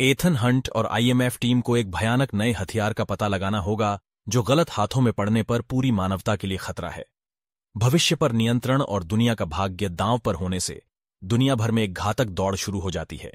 Ethan Hunt और IMF team को एक भयानक नए हथियार का पता लगाना होगा जो गलत हाथों में पड़ने पर पूरी मानवता के लिए खतरा है। भविष्य पर नियंत्रण और दुनिया का भाग्य दांव पर होने से दुनिया भर में एक घातक दौड़ शुरू हो जाती है।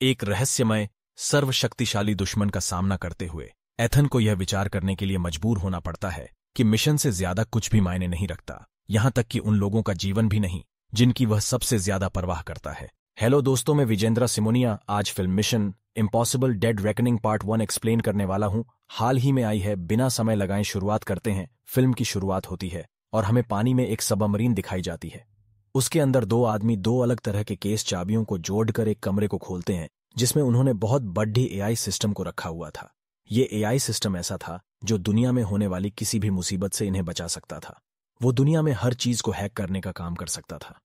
एक रहस्यमय सर्वशक्तिशाली दुश्मन का सामना करते हुए एथन को यह विचार करने के लिए मजबूर होना पड़ता है कि मिशन से ज्यादा कुछ भी मायने नहीं रखता, यहां तक कि उन लोगों का जीवन भी नहीं जिनकी वह सबसे ज्यादा परवाह करता है। हेलो दोस्तों, मैं विजेंद्र सिमोनिया आज film mission impossible dead reckoning part 1 explain करने वाला हूं। हाल ही में आई है, बिना समय लगाए शुरुआत करते हैं। फिल्म की शुरुआत होती है और हमें पानी में एक सबमरीन दिखाई जाती है। उसके अंदर दो आदमी दो अलग तरह के केस चाबियों को जोड़कर एक कमरे को खोलते हैं जिसमें उन्होंने बहुत बड़ी एआई सिस्टम को रखा हुआ था। ये एआई सिस्टम ऐसा था जो दुनिया में होने वाली किसी भी मुसीबत से इन्हें बचा सकता था। वो दुनिया में हर चीज को हैक करने का काम कर सकता था।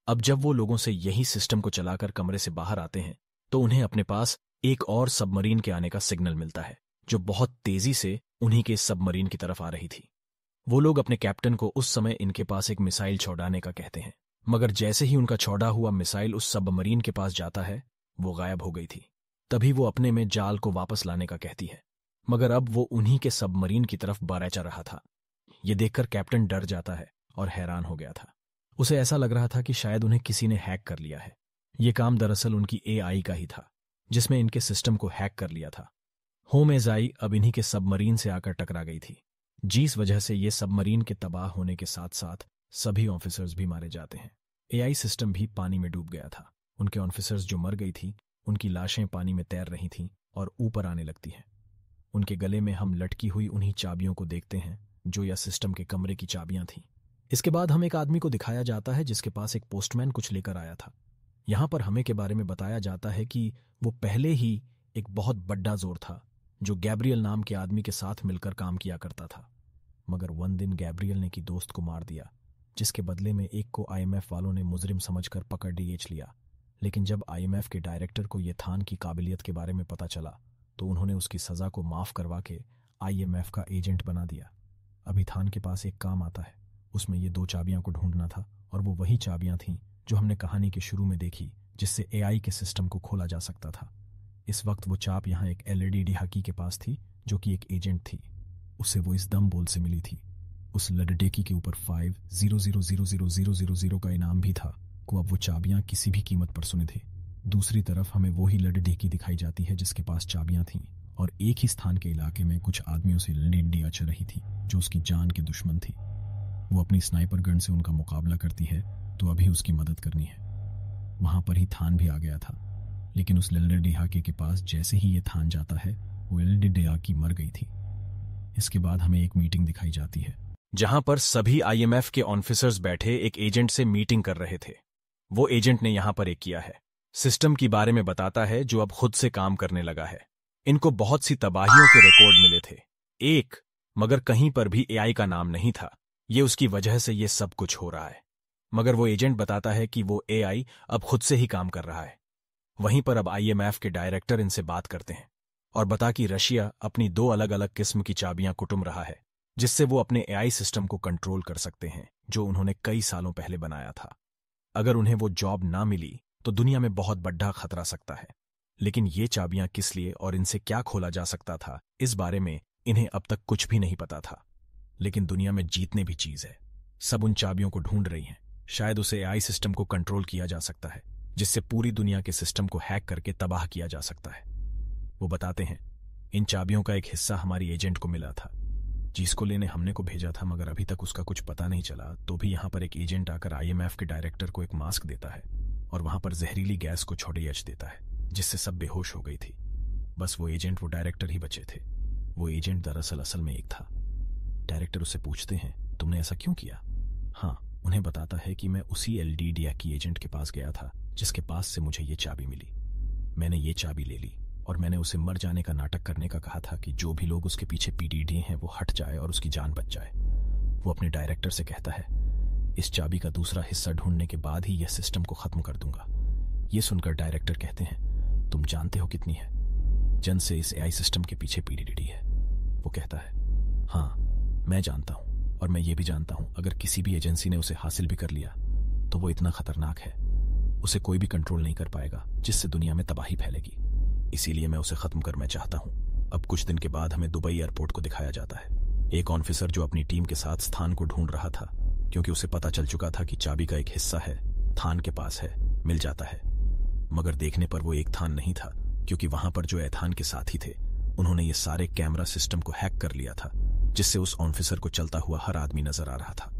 अब जब वो लोगों से यही सिस्टम को चलाकर कमरे से बाहर आते हैं तो उन्हें अपने पास एक और सबमरीन के आने का सिग्नल मिलता है जो बहुत तेजी से उन्हीं के सबमरीन की तरफ आ रही थी। वो लोग अपने कैप्टन को उस समय इनके पास एक मिसाइल छोड़ाने का कहते हैं, मगर जैसे ही उनका छोड़ा हुआ मिसाइल उस सबमरीन के पास जाता है वो गायब हो गई थी। तभी वो अपने में जाल को वापस लाने का कहती है, मगर अब वो उन्हीं के सबमरीन की तरफ बारैचा रहा था। ये देखकर कैप्टन डर जाता है और हैरान हो गया था। उसे ऐसा लग रहा था कि शायद उन्हें किसी ने हैक कर लिया है। ये काम दरअसल उनकी एआई का ही था जिसमें इनके सिस्टम को हैक कर लिया था। होमेजाई अब इन्हीं के सबमरीन से आकर टकरा गई थी, जिस वजह से ये सबमरीन के तबाह होने के साथ साथ सभी ऑफिसर्स भी मारे जाते हैं। एआई सिस्टम भी पानी में डूब गया था। उनके ऑफिसर्स जो मर गई थी उनकी लाशें पानी में तैर रही थीं और ऊपर आने लगती हैं। उनके गले में हम लटकी हुई उन्हीं चाबियों को देखते हैं जो या सिस्टम के कमरे की चाबियां थीं। इसके बाद हम एक आदमी को दिखाया जाता है जिसके पास एक पोस्टमैन कुछ लेकर आया था। यहां पर हमें के बारे में बताया जाता है कि वो पहले ही एक बहुत बड़ा जोर था जो गैब्रियल नाम के आदमी के साथ मिलकर काम किया करता था, मगर वन दिन गैब्रियल ने की दोस्त को मार दिया, जिसके बदले में एक को आईएमएफ वालों ने मुजरिम समझकर पकड़ डीएच लिया। लेकिन जब आईएमएफ के डायरेक्टर को ये थान की काबिलियत के बारे में पता चला तो उन्होंने उसकी सजा को माफ करवा के आईएमएफ का एजेंट बना दिया। अभी थान के पास एक काम आता है, उसमें ये दो चाबियां को ढूंढना था और वो वही चाबियां थीं जो हमने कहानी के शुरू में देखी, जिससे एआई के सिस्टम को खोला जा सकता था। इस वक्त वो चाप यहाँ एक एलईडी डिहाकी के पास थी जो कि एक एजेंट थी। उसे वो इस दम बोल से मिली थी। उस लडडेकी के ऊपर 50000000 का इनाम भी था को अब वो चाबियां किसी भी कीमत पर सुने थे। दूसरी तरफ हमें वो ही लडडेकी दिखाई जाती है जिसके पास चाबियां थीं और एक ही स्थान के इलाके में कुछ आदमियों से लड़ाई चल रही थी जो उसकी जान के दुश्मन थी। वो अपनी स्नाइपर गन से उनका मुकाबला करती है तो अभी उसकी मदद करनी है। वहां पर ही थान भी आ गया था, लेकिन उस लल्ले डिहाके के पास जैसे ही ये थान जाता है वो लल्ले डिहाकी मर गई थी। इसके बाद हमें एक मीटिंग दिखाई जाती है जहां पर सभी आईएमएफ के ऑफिसर्स बैठे एक एजेंट से मीटिंग कर रहे थे। वो एजेंट ने यहां पर एक किया है, सिस्टम के बारे में बताता है जो अब खुद से काम करने लगा है। इनको बहुत सी तबाहियों के रिकॉर्ड मिले थे, मगर कहीं पर भी एआई का नाम नहीं था। ये उसकी वजह से ये सब कुछ हो रहा है। मगर वो एजेंट बताता है कि वो एआई अब खुद से ही काम कर रहा है। वहीं पर अब आईएमएफ के डायरेक्टर इनसे बात करते हैं और बता कि रशिया अपनी दो अलग अलग किस्म की चाबियां कुटुम रहा है जिससे वो अपने एआई सिस्टम को कंट्रोल कर सकते हैं जो उन्होंने कई सालों पहले बनाया था। अगर उन्हें वो जॉब ना मिली तो दुनिया में बहुत बड़ा खतरा सकता है। लेकिन ये चाबियां किस लिए और इनसे क्या खोला जा सकता था, इस बारे में इन्हें अब तक कुछ भी नहीं पता था। लेकिन दुनिया में जीतने भी चीज है। सब उन चाबियों को ढूंढ रही हैं। शायद उसे एआई सिस्टम को कंट्रोल किया जा सकता है जिससे पूरी दुनिया के सिस्टम को हैक करके तबाह किया जा सकता है। वो बताते हैं इन चाबियों का एक हिस्सा हमारी एजेंट को मिला था जिसको लेने हमने को भेजा था, मगर अभी तक उसका कुछ पता नहीं चला। तो भी यहाँ पर एक एजेंट आकर आईएमएफ के डायरेक्टर को एक मास्क देता है और वहां पर जहरीली गैस को छोड़ियच देता है जिससे सब बेहोश हो गई थी। बस वो एजेंट वो डायरेक्टर ही बचे थे। वो एजेंट दरअसल असल में एक था। डायरेक्टर उससे पूछते हैं तुमने ऐसा क्यों किया? हाँ, उन्हें बताता है कि मैं उसी एलडीडिया की एजेंट के पास गया था जिसके पास से मुझे ये चाबी मिली। मैंने ये चाबी ले ली और मैंने उसे मर जाने का नाटक करने का कहा था कि जो भी लोग उसके पीछे पीडीडी हैं वो हट जाए और उसकी जान बच जाए। वो अपने डायरेक्टर से कहता है इस चाबी का दूसरा हिस्सा ढूंढने के बाद ही यह सिस्टम को खत्म कर दूंगा। ये सुनकर डायरेक्टर कहते हैं तुम जानते हो कितनी है जन से इस एआई सिस्टम के पीछे पीडीडी है? वो कहता है हाँ मैं जानता हूं, और मैं ये भी जानता हूं अगर किसी भी एजेंसी ने उसे हासिल भी कर लिया तो वो इतना खतरनाक है उसे कोई भी कंट्रोल नहीं कर पाएगा जिससे दुनिया में तबाही फैलेगी। इसीलिए मैं उसे खत्म करना चाहता हूं। अब कुछ दिन के बाद हमें दुबई एयरपोर्ट को दिखाया जाता है। एक ऑफिसर जो अपनी टीम के साथ स्थान को ढूंढ रहा था, क्योंकि उसे पता चल चुका था कि चाबी का एक हिस्सा है थान के पास है, मिल जाता है। मगर देखने पर वो एक थान नहीं था, क्योंकि वहां पर जो एथान के साथी थे उन्होंने ये सारे कैमरा सिस्टम को हैक कर लिया था, जिससे उस ऑफिसर को चलता हुआ हर आदमी नजर आ रहा था।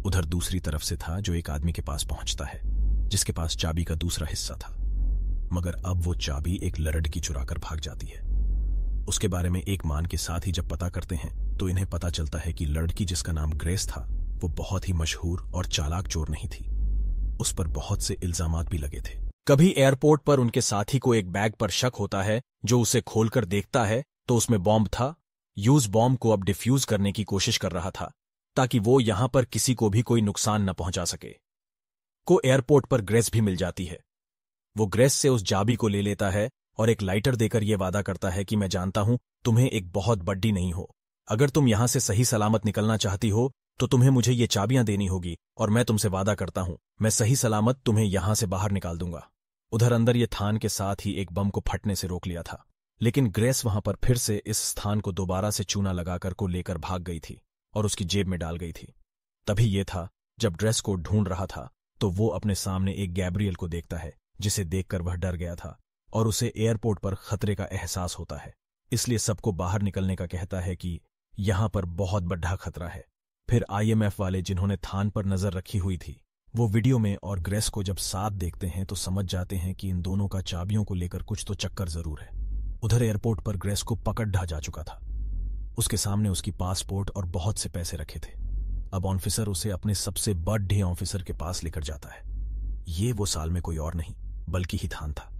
उधर दूसरी तरफ से था जो एक आदमी के पास पहुंचता है, जिसके पास चाबी का दूसरा हिस्सा था। मगर अब वो चाबी एक लड़की चुरा कर भाग जाती है। उसके बारे में एक मान के साथ ही जब पता करते हैं तो इन्हें पता चलता है कि लड़की जिसका नाम ग्रेस था वो बहुत ही मशहूर और चालाक चोर नहीं थी। उस पर बहुत से इल्जामात भी लगे थे। कभी एयरपोर्ट पर उनके साथी को एक बैग पर शक होता है, जो उसे खोलकर देखता है तो उसमें बॉम्ब था। यूज बॉम्ब को अब डिफ्यूज करने की कोशिश कर रहा था, ताकि वो यहां पर किसी को भी कोई नुकसान न पहुंचा सके। को एयरपोर्ट पर ग्रेस भी मिल जाती है। वो ग्रेस से उस चाबी को ले लेता है और एक लाइटर देकर यह वादा करता है कि मैं जानता हूं तुम्हें एक बहुत बड्डी नहीं हो। अगर तुम यहां से सही सलामत निकलना चाहती हो तो तुम्हें मुझे ये चाबियां देनी होगी, और मैं तुमसे वादा करता हूं मैं सही सलामत तुम्हें यहां से बाहर निकाल दूंगा। उधर अंदर ये थान के साथ ही एक बम को फटने से रोक लिया था, लेकिन ग्रेस वहां पर फिर से इस स्थान को दोबारा से चूना लगाकर को लेकर भाग गई थी और उसकी जेब में डाल गई थी। तभी ये था जब ड्रेस को ढूंढ रहा था तो वो अपने सामने एक गैब्रियल को देखता है, जिसे देखकर वह डर गया था और उसे एयरपोर्ट पर खतरे का एहसास होता है। इसलिए सबको बाहर निकलने का कहता है कि यहां पर बहुत बड़ा खतरा है। फिर IMF वाले जिन्होंने थान पर नजर रखी हुई थी वो वीडियो में और ग्रेस को जब साथ देखते हैं तो समझ जाते हैं कि इन दोनों का चाबियों को लेकर कुछ तो चक्कर जरूर है। उधर एयरपोर्ट पर ग्रेस को पकड़ ढा जा चुका था। उसके सामने उसकी पासपोर्ट और बहुत से पैसे रखे थे। अब ऑफिसर उसे अपने सबसे बड़े ऑफिसर के पास लेकर जाता है। ये वो साल में कोई और नहीं बल्कि ही थान था।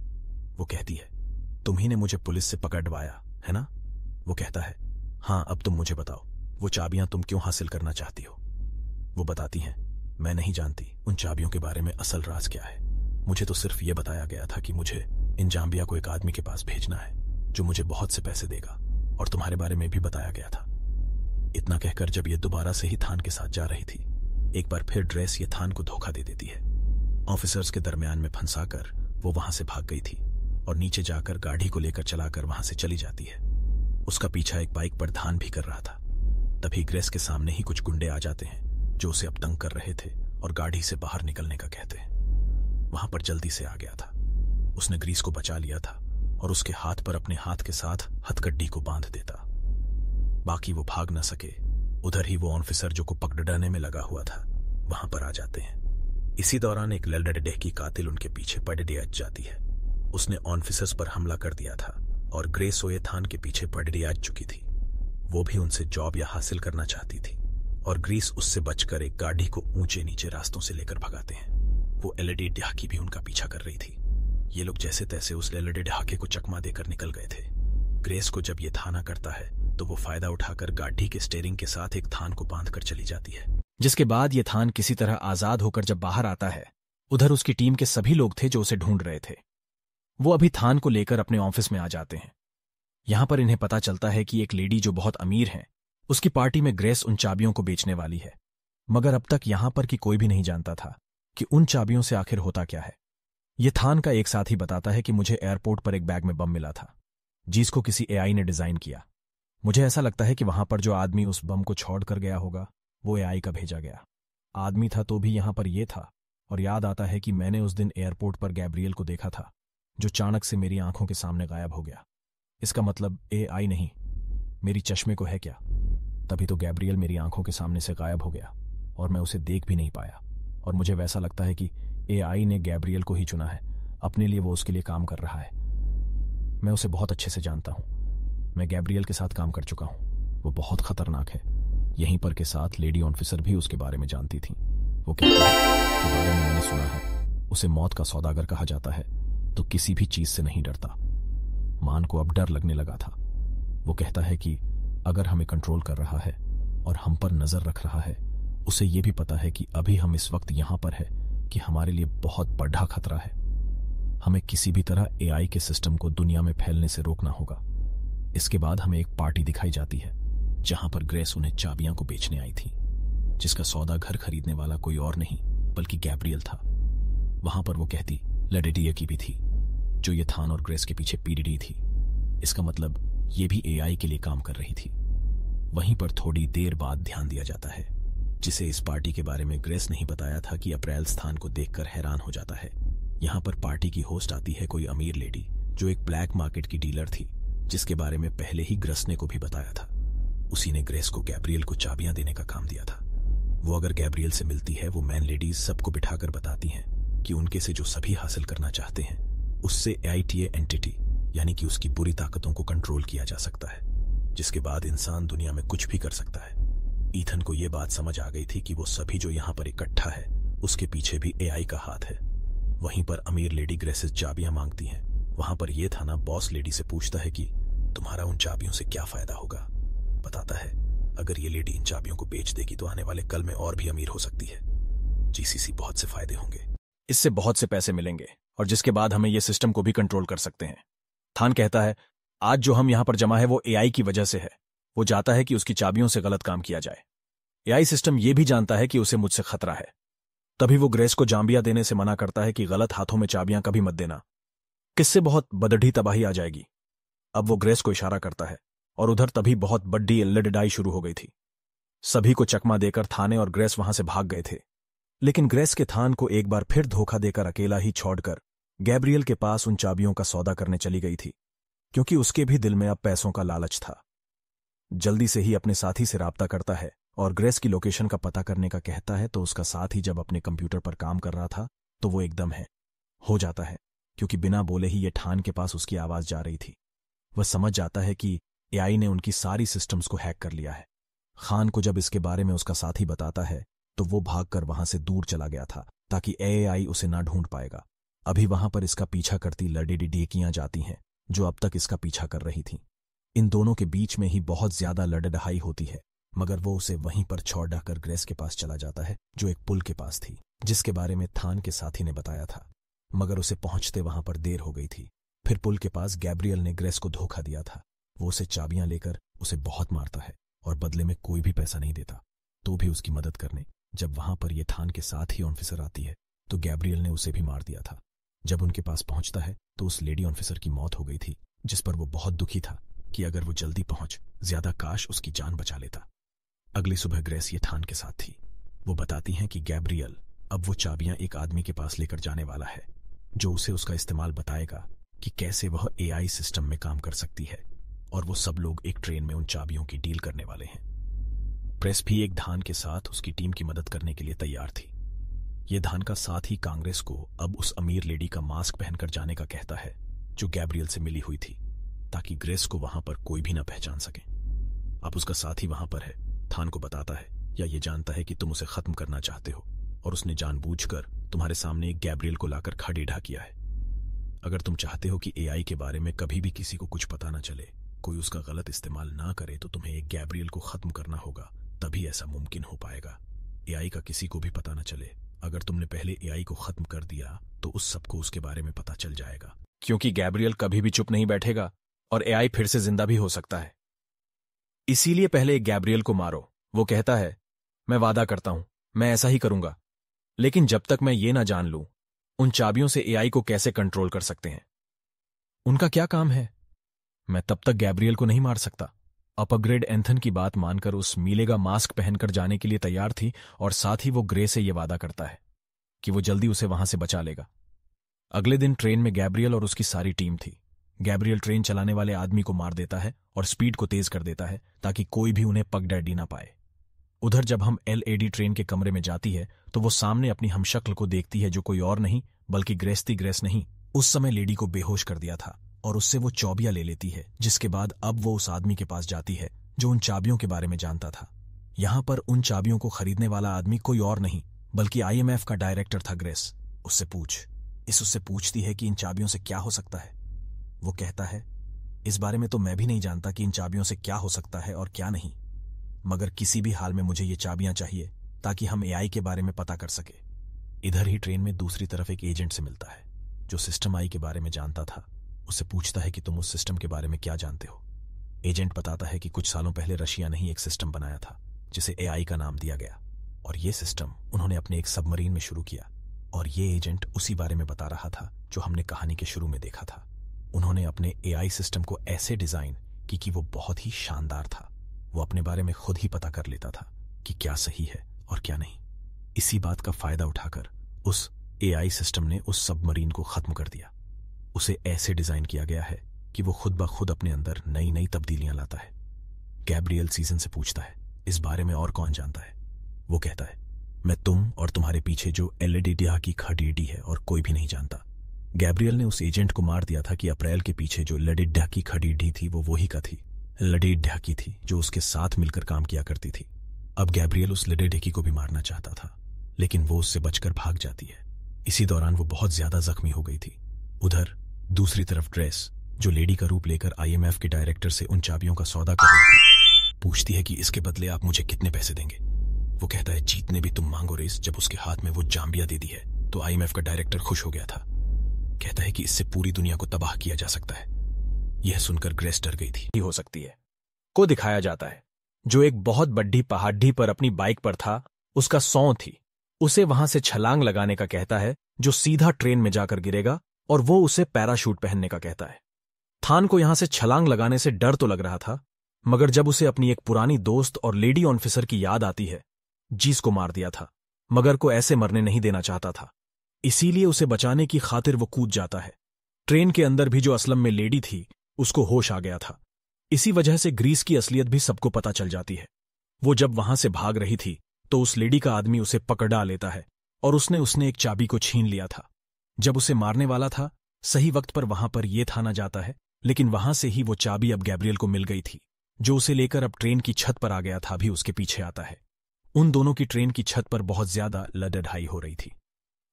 वो कहती है, तुम ही ने मुझे पुलिस से पकड़वाया है ना? वो कहता है, हाँ, अब तुम मुझे बताओ वो चाबियां तुम क्यों हासिल करना चाहती हो? वो बताती हैं, मैं नहीं जानती उन चाबियों के बारे में असल राज क्या है। मुझे तो सिर्फ ये बताया गया था कि मुझे इन जाम्बिया को एक आदमी के पास भेजना है जो मुझे बहुत से पैसे देगा, और तुम्हारे बारे में भी बताया गया था। इतना कहकर जब ये दोबारा से ही थान के साथ जा रही थी, एक बार फिर ड्रेस ये थान को धोखा दे देती है। ऑफिसर्स के दरमियान में फंसाकर वो वहां से भाग गई थी और नीचे जाकर गाड़ी को लेकर चलाकर वहां से चली जाती है। उसका पीछा एक बाइक पर धान भी कर रहा था। तभी ग्रेस के सामने ही कुछ गुंडे आ जाते हैं जो उसे अब तंग कर रहे थे और गाड़ी से बाहर निकलने का कहते हैं। वहां पर जल्दी से आ गया था। उसने ग्रीस को बचा लिया था और उसके हाथ पर अपने हाथ के साथ हथकड्डी को बांध देता। बाकी वो भाग न सके। उधर ही वो ऑफिसर जो को पकड़ने में लगा हुआ था वहां पर आ जाते हैं। इसी दौरान एक लल्डे की कातिल उनके पीछे पड़ जाती है। उसने ऑफिसर्स पर हमला कर दिया था और ग्रेस ओये थान के पीछे पड़ चुकी थी। वो भी उनसे जॉब या हासिल करना चाहती थी और ग्रीस उससे बचकर एक गाड़ी को ऊंचे नीचे रास्तों से लेकर भगाते हैं। वो एलईडी ढाकी भी उनका पीछा कर रही थी। ये लोग जैसे तैसे उस एलईडी ढाके को चकमा देकर निकल गए थे। ग्रेस को जब ये थाना करता है तो वो फायदा उठाकर गाड़ी के स्टीयरिंग के साथ एक थान को बांधकर चली जाती है, जिसके बाद ये थान किसी तरह आजाद होकर जब बाहर आता है, उधर उसकी टीम के सभी लोग थे जो उसे ढूंढ रहे थे। वो अभी थान को लेकर अपने ऑफिस में आ जाते हैं। यहां पर इन्हें पता चलता है कि एक लेडी जो बहुत अमीर है, उसकी पार्टी में ग्रेस उन चाबियों को बेचने वाली है। मगर अब तक यहां पर कि कोई भी नहीं जानता था कि उन चाबियों से आखिर होता क्या है। ये थान का एक साथी बताता है कि मुझे एयरपोर्ट पर एक बैग में बम मिला था, जिसको किसी AI ने डिजाइन किया। मुझे ऐसा लगता है कि वहां पर जो आदमी उस बम को छोड़ कर गया होगा वो AI का भेजा गया आदमी था। तो भी यहां पर यह था। और याद आता है कि मैंने उस दिन एयरपोर्ट पर गैब्रियल को देखा था, जो अचानक से मेरी आंखों के सामने गायब हो गया। इसका मतलब AI नहीं, मेरी चश्मे को है क्या? तभी तो गैब्रियल मेरी आंखों के सामने से गायब हो गया और मैं उसे देख भी नहीं पाया। और मुझे वैसा लगता है कि AI ने गैब्रियल को ही चुना है अपने लिए, वो उसके लिए काम कर रहा है। मैं उसे बहुत अच्छे से जानता हूं। मैं गैब्रियल के साथ काम कर चुका हूं। वो बहुत खतरनाक है। यहीं पर के साथ लेडी ऑफिसर भी उसके बारे में जानती थी। वो कहती है कि बारे में मैंने सुना है उसे मौत का सौदागर कहा जाता है, तो किसी भी चीज से नहीं डरता। मान को अब डर लगने लगा था। वो कहता है कि अगर हमें कंट्रोल कर रहा है और हम पर नजर रख रहा है, उसे यह भी पता है कि अभी हम इस वक्त यहां पर है कि हमारे लिए बहुत बड़ा खतरा है। हमें किसी भी तरह AI के सिस्टम को दुनिया में फैलने से रोकना होगा। इसके बाद हमें एक पार्टी दिखाई जाती है जहां पर ग्रेस उन्हें चाबियां को बेचने आई थी, जिसका सौदा घर खरीदने वाला कोई और नहीं बल्कि गैब्रियल था। वहां पर वो कहती लेडेडिया की भी थी, जो ये थान और ग्रेस के पीछे पीडीडी थी। इसका मतलब ये भी एआई के लिए काम कर रही थी। वहीं पर थोड़ी देर बाद ध्यान दिया जाता है, जिसे इस पार्टी के बारे में ग्रेस नहीं बताया था कि अप्रैल स्थान को देखकर हैरान हो जाता है। यहाँ पर पार्टी की होस्ट आती है कोई अमीर लेडी जो एक ब्लैक मार्केट की डीलर थी, जिसके बारे में पहले ही ग्रेस ने को भी बताया था। उसी ने ग्रेस को गैब्रियल को चाबियां देने का काम दिया था। वो अगर गैब्रियल से मिलती है, वो मैन लेडीज सबको बिठाकर बताती हैं कि उनके से जो सभी हासिल करना चाहते हैं उससे AITA एंटिटी यानी कि उसकी बुरी ताकतों को कंट्रोल किया जा सकता है, जिसके बाद इंसान दुनिया में कुछ भी कर सकता है। ईथन को यह बात समझ आ गई थी कि वो सभी जो यहाँ पर इकट्ठा है उसके पीछे भी AI का हाथ है। वहीं पर अमीर लेडी ग्रेस से चाबियां मांगती हैं। वहां पर यह थाना बॉस लेडी से पूछता है कि तुम्हारा उन चाबियों से क्या फायदा होगा। बताता है अगर ये लेडी इन चाबियों को बेच देगी तो आने वाले कल में और भी अमीर हो सकती है। GCC बहुत से फायदे होंगे, इससे बहुत से पैसे मिलेंगे और जिसके बाद हमें ये सिस्टम को भी कंट्रोल कर सकते हैं। थान कहता है आज जो हम यहां पर जमा है वो AI की वजह से है। वो चाहता है कि उसकी चाबियों से गलत काम किया जाए। AI सिस्टम ये भी जानता है कि उसे मुझसे खतरा है। तभी वो ग्रेस को जाम्बिया देने से मना करता है कि गलत हाथों में चाबियां कभी मत देना, किससे बहुत बदढ़ी तबाही आ जाएगी। अब वो ग्रेस को इशारा करता है और उधर तभी बहुत बड़ी लड़ाई शुरू हो गई थी। सभी को चकमा देकर थाने और ग्रेस वहां से भाग गए थे, लेकिन ग्रेस के थान को एक बार फिर धोखा देकर अकेला ही छोड़कर गैब्रियल के पास उन चाबियों का सौदा करने चली गई थी, क्योंकि उसके भी दिल में अब पैसों का लालच था। जल्दी से ही अपने साथी से राब्ता करता है और ग्रेस की लोकेशन का पता करने का कहता है, तो उसका साथी जब अपने कंप्यूटर पर काम कर रहा था तो वो एकदम हो जाता है, क्योंकि बिना बोले ही ये ठान के पास उसकी आवाज जा रही थी। वह समझ जाता है कि AI ने उनकी सारी सिस्टम्स को हैक कर लिया है। खान को जब इसके बारे में उसका साथी बताता है तो वो भागकर वहां से दूर चला गया था ताकि AI उसे ना ढूंढ पाएगा। अभी वहां पर इसका पीछा करती लड़ी डेकियां जाती हैं जो अब तक इसका पीछा कर रही थीं। इन दोनों के बीच में ही बहुत ज्यादा लड़ाई होती है, मगर वो उसे वहीं पर छोड़ डाकर ग्रेस के पास चला जाता है जो एक पुल के पास थी, जिसके बारे में थान के साथी ने बताया था, मगर उसे पहुंचते वहां पर देर हो गई थी। फिर पुल के पास गैब्रियल ने ग्रेस को धोखा दिया था। वो उसे चाबियां लेकर उसे बहुत मारता है और बदले में कोई भी पैसा नहीं देता, तो भी उसकी मदद करने जब वहां पर ये थान के साथ ही ऑफिसर आती है तो गैब्रियल ने उसे भी मार दिया था। जब उनके पास पहुंचता है तो उस लेडी ऑफिसर की मौत हो गई थी, जिस पर वो बहुत दुखी था कि अगर वो जल्दी पहुंच ज्यादा काश उसकी जान बचा लेता। अगली सुबह ग्रेस ये थान के साथ थी। वो बताती हैं कि गैब्रियल अब वो चाबियां एक आदमी के पास लेकर जाने वाला है जो उसे उसका इस्तेमाल बताएगा कि कैसे वह AI सिस्टम में काम कर सकती है, और वो सब लोग एक ट्रेन में उन चाबियों की डील करने वाले हैं। प्रेस भी एक धान के साथ उसकी टीम की मदद करने के लिए तैयार थी। ये धान का साथ ही कांग्रेस को अब उस अमीर लेडी का मास्क पहनकर जाने का कहता है जो गैब्रियल से मिली हुई थी, ताकि ग्रेस को वहां पर कोई भी ना पहचान सके। अब उसका साथी वहां पर है। थान को बताता है या ये जानता है कि तुम उसे खत्म करना चाहते हो और उसने जानबूझकर तुम्हारे सामने एक गैब्रियल को लाकर खड़ेढ़ा किया है। अगर तुम चाहते हो कि AI के बारे में कभी भी किसी को कुछ पता ना चले, कोई उसका गलत इस्तेमाल ना करे, तो तुम्हें एक गैब्रियल को खत्म करना होगा, तभी ऐसा मुमकिन हो पाएगा। AI का किसी को भी पता ना चले। अगर तुमने पहले AI को खत्म कर दिया तो उस सबको उसके बारे में पता चल जाएगा, क्योंकि गैब्रियल कभी भी चुप नहीं बैठेगा और AI फिर से जिंदा भी हो सकता है। इसीलिए पहले एक गैब्रियल को मारो। वो कहता है मैं वादा करता हूं मैं ऐसा ही करूंगा, लेकिन जब तक मैं ये ना जान लूं उन चाबियों से AI को कैसे कंट्रोल कर सकते हैं, उनका क्या काम है, मैं तब तक गैब्रियल को नहीं मार सकता। अपग्रेड एंथन की बात मानकर उस मिलेगा मास्क पहनकर जाने के लिए तैयार थी और साथ ही वो ग्रे से यह वादा करता है कि वो जल्दी उसे वहां से बचा लेगा। अगले दिन ट्रेन में गैब्रियल और उसकी सारी टीम थी। गैब्रियल ट्रेन चलाने वाले आदमी को मार देता है और स्पीड को तेज कर देता है ताकि कोई भी उन्हें पगडैडी ना पाए। उधर जब हम LAD ट्रेन के कमरे में जाती है तो वो सामने अपनी हमशक्ल को देखती है जो कोई और नहीं बल्कि ग्रेस नहीं। उस समय लेडी को बेहोश कर दिया था और उससे वो चाबियां ले लेती है, जिसके बाद अब वो उस आदमी के पास जाती है जो उन चाबियों के बारे में जानता था। यहां पर उन चाबियों को खरीदने वाला आदमी कोई और नहीं बल्कि IMF का डायरेक्टर था ग्रेस। उससे पूछती है कि इन चाबियों से क्या हो सकता है। वो कहता है इस बारे में तो मैं भी नहीं जानता कि इन चाबियों से क्या हो सकता है और क्या नहीं, मगर किसी भी हाल में मुझे ये चाबियां चाहिए ताकि हम AI के बारे में पता कर सके। इधर ही ट्रेन में दूसरी तरफ एक एजेंट से मिलता है जो सिस्टम आई के बारे में जानता था। उससे पूछता है कि तुम उस सिस्टम के बारे में क्या जानते हो। एजेंट बताता है कि कुछ सालों पहले रशिया ने ही एक सिस्टम बनाया था जिसे AI का नाम दिया गया, और ये सिस्टम उन्होंने अपने एक सबमरीन में शुरू किया। और ये एजेंट उसी बारे में बता रहा था जो हमने कहानी के शुरू में देखा था। उन्होंने अपने एआई सिस्टम को ऐसे डिजाइन की कि वो बहुत ही शानदार था। वो अपने बारे में खुद ही पता कर लेता था कि क्या सही है और क्या नहीं। इसी बात का फायदा उठाकर उस एआई सिस्टम ने उस सबमरीन को खत्म कर दिया। उसे ऐसे डिजाइन किया गया है कि वो खुद ब खुद अपने अंदर नई नई तब्दीलियां लाता है। गैब्रियल सीजन से पूछता है, इस बारे में और कौन जानता है? वो कहता है, मैं तुम और तुम्हारे पीछे जो एलईडी की खड़ीडी है और कोई भी नहीं जानता। गैब्रियल ने उस एजेंट को मार दिया था कि अप्रैल के पीछे जो लडिड्डा की खड़ीडी थी वो वही का थी। लडिड्डा की थी जो उसके साथ मिलकर काम किया करती थी। अब गैब्रियल उस लडिड्डा को भी मारना चाहता था, लेकिन वो उससे बचकर भाग जाती है। इसी दौरान वो बहुत ज्यादा जख्मी हो गई थी। उधर दूसरी तरफ ड्रेस, जो लेडी का रूप लेकर आईएमएफ के डायरेक्टर से उन चाबियों का सौदा कर रही थी, पूछती है कि इसके बदले आप मुझे कितने पैसे देंगे। वो कहता है, जीतने भी तुम मांगो रेस। जब उसके हाथ में वो जाम्बिया दे दी है तो आईएमएफ का डायरेक्टर खुश हो गया था। कहता है कि इससे पूरी दुनिया को तबाह किया जा सकता है। यह सुनकर ग्रेस डर गई थी। हो सकती है को दिखाया जाता है जो एक बहुत बड़ी पहाड़ी पर अपनी बाइक पर था। उसका सौं थी। उसे वहां से छलांग लगाने का कहता है, जो सीधा ट्रेन में जाकर गिरेगा, और वो उसे पैराशूट पहनने का कहता है। थान को यहां से छलांग लगाने से डर तो लग रहा था, मगर जब उसे अपनी एक पुरानी दोस्त और लेडी ऑफिसर की याद आती है जिसको मार दिया था, मगर को ऐसे मरने नहीं देना चाहता था, इसीलिए उसे बचाने की खातिर वो कूद जाता है। ट्रेन के अंदर भी जो असलम में लेडी थी उसको होश आ गया था। इसी वजह से ग्रीस की असलियत भी सबको पता चल जाती है। वो जब वहां से भाग रही थी तो उस लेडी का आदमी उसे पकड़ा लेता है और उसने एक चाबी को छीन लिया था। जब उसे मारने वाला था, सही वक्त पर वहां पर यह थाना जाता है, लेकिन वहां से ही वो चाबी अब गैब्रियल को मिल गई थी। जो उसे लेकर अब ट्रेन की छत पर आ गया था भी उसके पीछे आता है। उन दोनों की ट्रेन की छत पर बहुत ज्यादा लड़ाई हो रही थी।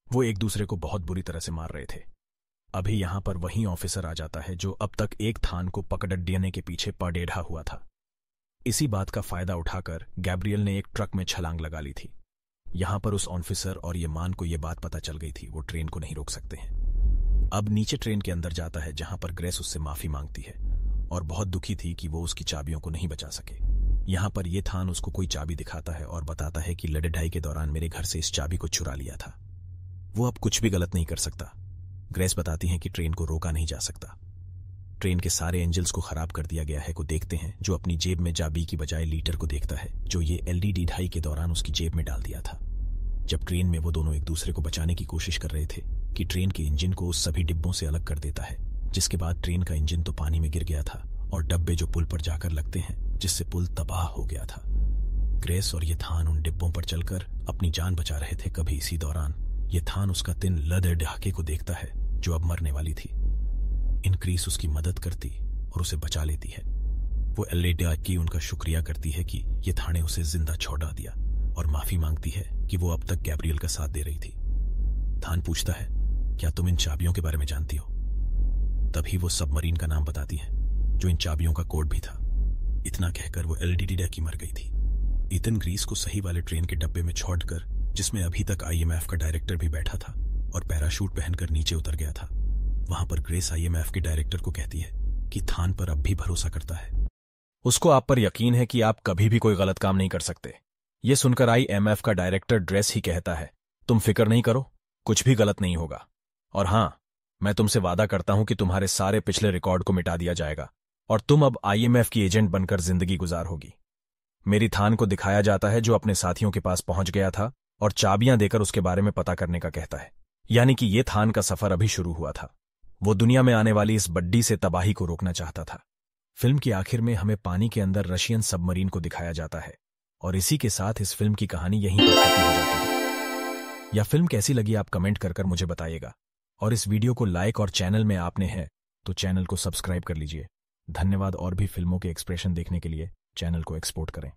वो एक दूसरे को बहुत बुरी तरह से मार रहे थे। अभी यहां पर वही ऑफिसर आ जाता है जो अब तक एक थान को पकड़ देने के पीछे पड़ेढ़ा हुआ था। इसी बात का फायदा उठाकर गैब्रियल ने एक ट्रक में छलांग लगा ली थी। यहां पर उस ऑफिसर और ये मान को यह बात पता चल गई थी, वो ट्रेन को नहीं रोक सकते हैं। अब नीचे ट्रेन के अंदर जाता है जहां पर ग्रेस उससे माफी मांगती है और बहुत दुखी थी कि वो उसकी चाबियों को नहीं बचा सके। यहां पर यह थान उसको कोई चाबी दिखाता है और बताता है कि लड़ाई के दौरान मेरे घर से इस चाबी को चुरा लिया था। वो अब कुछ भी गलत नहीं कर सकता। ग्रेस बताती है कि ट्रेन को रोका नहीं जा सकता। ट्रेन के सारे इंजल्स को खराब कर दिया गया है को देखते हैं, जो अपनी जेब में चाबी की बजाय लीटर को देखता है, जो ये एलईडी ढाई के दौरान उसकी जेब में डाल दिया था। जब ट्रेन में वो दोनों एक दूसरे को बचाने की कोशिश कर रहे थे कि ट्रेन के इंजन को उस सभी डिब्बों से अलग कर देता है, जिसके बाद ट्रेन का इंजन तो पानी में गिर गया था और डब्बे जो पुल पर जाकर लगते हैं, जिससे पुल तबाह हो गया था। ग्रेस और ये थान उन डिब्बों पर चलकर अपनी जान बचा रहे थे। कभी इसी दौरान ये थान उसका तिन लदर ढाके को देखता है जो अब मरने वाली थी। इनक्रीस उसकी मदद करती और उसे बचा लेती है। वो एलेडा की उनका शुक्रिया करती है कि ये थाने उसे जिंदा छोड़ा दिया और माफी मांगती है कि वो अब तक गैब्रियल का साथ दे रही थी। थान पूछता है, क्या तुम इन चाबियों के बारे में जानती हो? तभी वो सबमरीन का नाम बताती है जो इन चाबियों का कोड भी था। इतना कहकर वो एलईडी की मर गई थी। इतन ग्रीस को सही वाले ट्रेन के डब्बे में छोड़कर, जिसमें अभी तक आईएमएफ का डायरेक्टर भी बैठा था और पैराशूट पहनकर नीचे उतर गया था, वहां पर ग्रेस आईएमएफ के डायरेक्टर को कहती है कि थान पर अब भी भरोसा करता है। उसको आप पर यकीन है कि आप कभी भी कोई गलत काम नहीं कर सकते। ये सुनकर आईएमएफ का डायरेक्टर ड्रेस ही कहता है, तुम फिक्र नहीं करो, कुछ भी गलत नहीं होगा। और हां, मैं तुमसे वादा करता हूं कि तुम्हारे सारे पिछले रिकॉर्ड को मिटा दिया जाएगा और तुम अब आईएमएफ की एजेंट बनकर जिंदगी गुजार होगी। मेरी थान को दिखाया जाता है जो अपने साथियों के पास पहुंच गया था और चाबियां देकर उसके बारे में पता करने का कहता है। यानी कि ये थान का सफर अभी शुरू हुआ था। वो दुनिया में आने वाली इस बड्डी से तबाही को रोकना चाहता था। फिल्म के आखिर में हमें पानी के अंदर रशियन सबमरीन को दिखाया जाता है और इसी के साथ इस फिल्म की कहानी यहीं पर खत्म हो जाती है। यह फिल्म कैसी लगी आप कमेंट कर मुझे बताइएगा और इस वीडियो को लाइक और चैनल में आपने है तो चैनल को सब्सक्राइब कर लीजिए। धन्यवाद। और भी फिल्मों के एक्सप्रेशन देखने के लिए चैनल को एक्सपोर्ट करें।